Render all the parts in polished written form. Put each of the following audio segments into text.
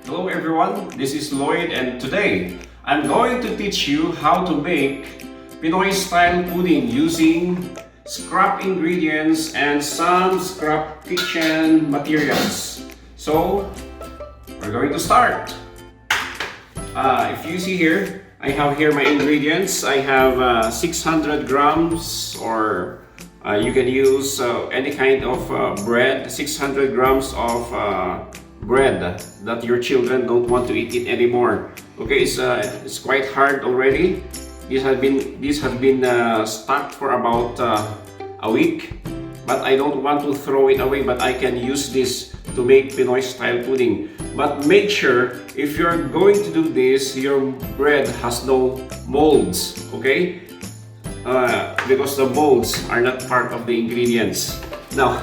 Hello everyone, this is Lloyd and today I'm going to teach you how to make Pinoy style pudding using scrap ingredients and some scrap kitchen materials. So we're going to start. If you see here, I have here my ingredients. I have 600 grams or you can use any kind of bread, 600 grams of bread that your children don't want to eat it anymore. Okay, it's quite hard already. This has been stocked for about a week, but I don't want to throw it away. But I can use this to make Pinoy style pudding. But make sure if you're going to do this, your bread has no molds. Okay, because the molds are not part of the ingredients. Now,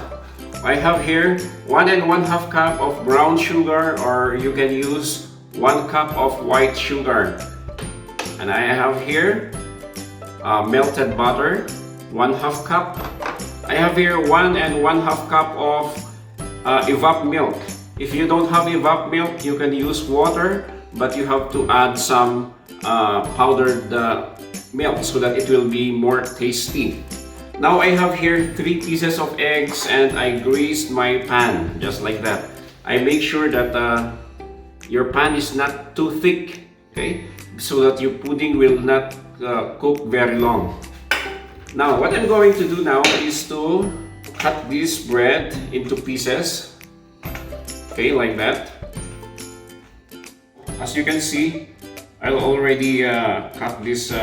I have here 1 1/2 cup of brown sugar, or you can use 1 cup of white sugar. And I have here melted butter, 1/2 cup. I have here 1 1/2 cup of evap milk. If you don't have evap milk, you can use water, but you have to add some powdered milk so that it will be more tasty. Now I have here 3 pieces of eggs and I greased my pan just like that. I make sure that your pan is not too thick, okay, so that your pudding will not cook very long. Now what I'm going to do now is to cut this bread into pieces, okay, like that. As you can see, I already cut this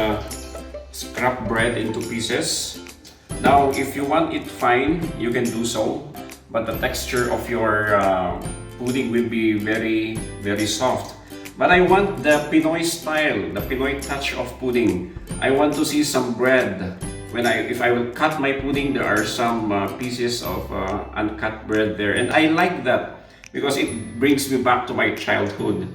scrap bread into pieces. Now, if you want it fine, you can do so, but the texture of your pudding will be very, very soft. But I want the Pinoy style, the Pinoy touch of pudding. I want to see some bread. If I will cut my pudding, there are some pieces of uncut bread there, and I like that because it brings me back to my childhood,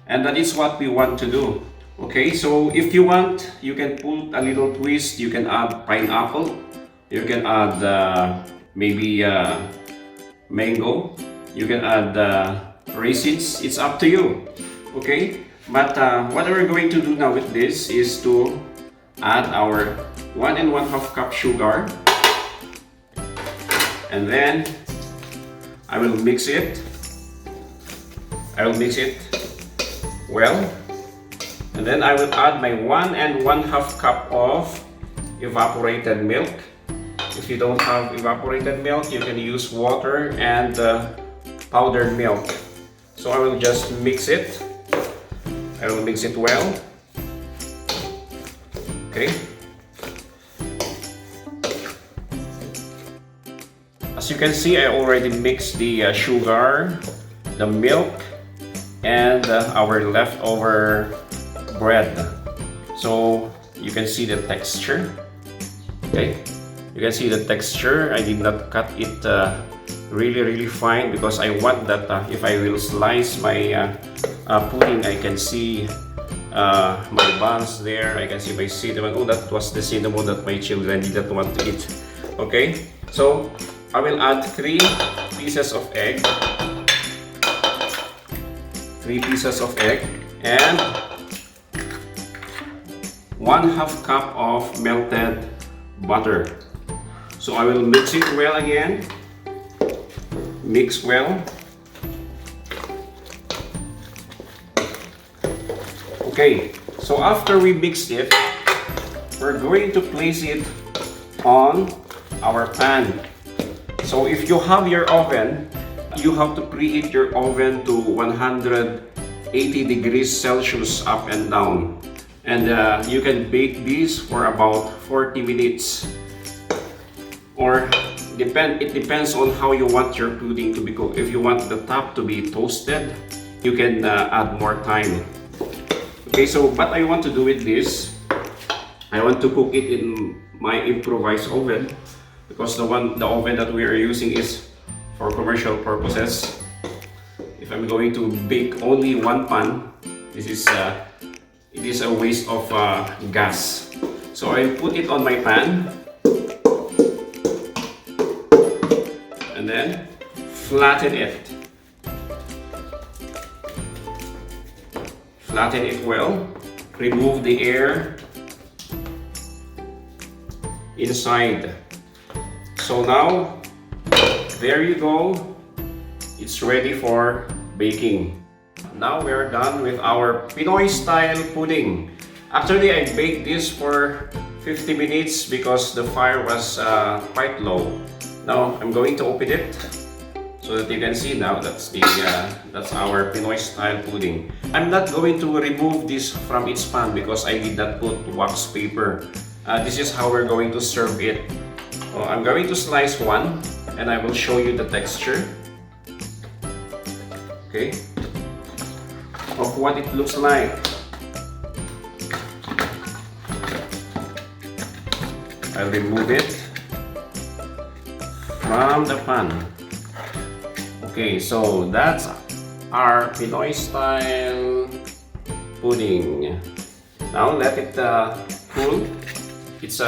and that is what we want to do. Okay, so if you want, you can put a little twist. You can add pineapple. You can add maybe mango. You can add raisins. It's up to you. Okay, but what we're going to do now with this is to add our 1 1/2 cup sugar, and then I will mix it. I will mix it well, and then I will add my 1 1/2 cup of evaporated milk. If you don't have evaporated milk, you can use water and powdered milk. So I will just mix it. I will mix it well. Okay. As you can see, I already mixed the sugar, the milk, and our leftover bread. So you can see the texture. Okay. You can see the texture. I did not cut it really fine because I want that if I will slice my pudding, I can see my buns there. I can see my cinnamon. Oh, that was the cinnamon that my children did not want to eat. Okay, so I will add 3 pieces of egg. 3 pieces of egg and 1/2 cup of melted butter. So I will mix it well again. Mix well. Okay, so after we mixed it, we're going to place it on our pan. So if you have your oven, you have to preheat your oven to 180 degrees Celsius up and down. And you can bake this for about 40 minutes. Or it depends on how you want your pudding to be cooked. If you want the top to be toasted, you can add more time. Okay, so what I want to do with this, I want to cook it in my improvised oven because the oven that we are using is for commercial purposes. If I'm going to bake only one pan, it is a waste of gas. So I put it on my pan. And then flatten it. Flatten it well. Remove the air inside. So now, there you go. It's ready for baking. Now we're done with our Pinoy style pudding. Actually, I baked this for 50 minutes because the fire was quite low. Now I'm going to open it so that you can see now that's our Pinoy style pudding. I'm not going to remove this from its pan because I did not put wax paper. This is how we're going to serve it. I'm going to slice one and I will show you the texture. Okay, of what it looks like. I'll remove it from the pan. Okay, so that's our Pinoy style pudding. Now let it cool. It's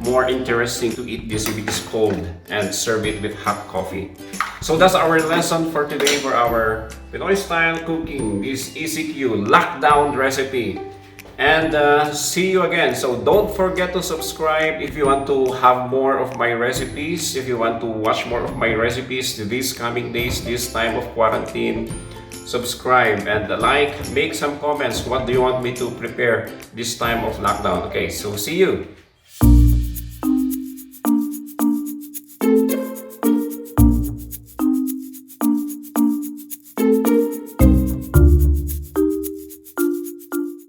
more interesting to eat this if it is cold and serve it with hot coffee. So that's our lesson for today for our Pinoy style cooking, this ECQ lockdown recipe. And see you again. So don't forget to subscribe if you want to have more of my recipes, if you want to watch more of my recipes these coming days, this time of quarantine. Subscribe and like, make some comments. What do you want me to prepare this time of lockdown? Okay, so see you.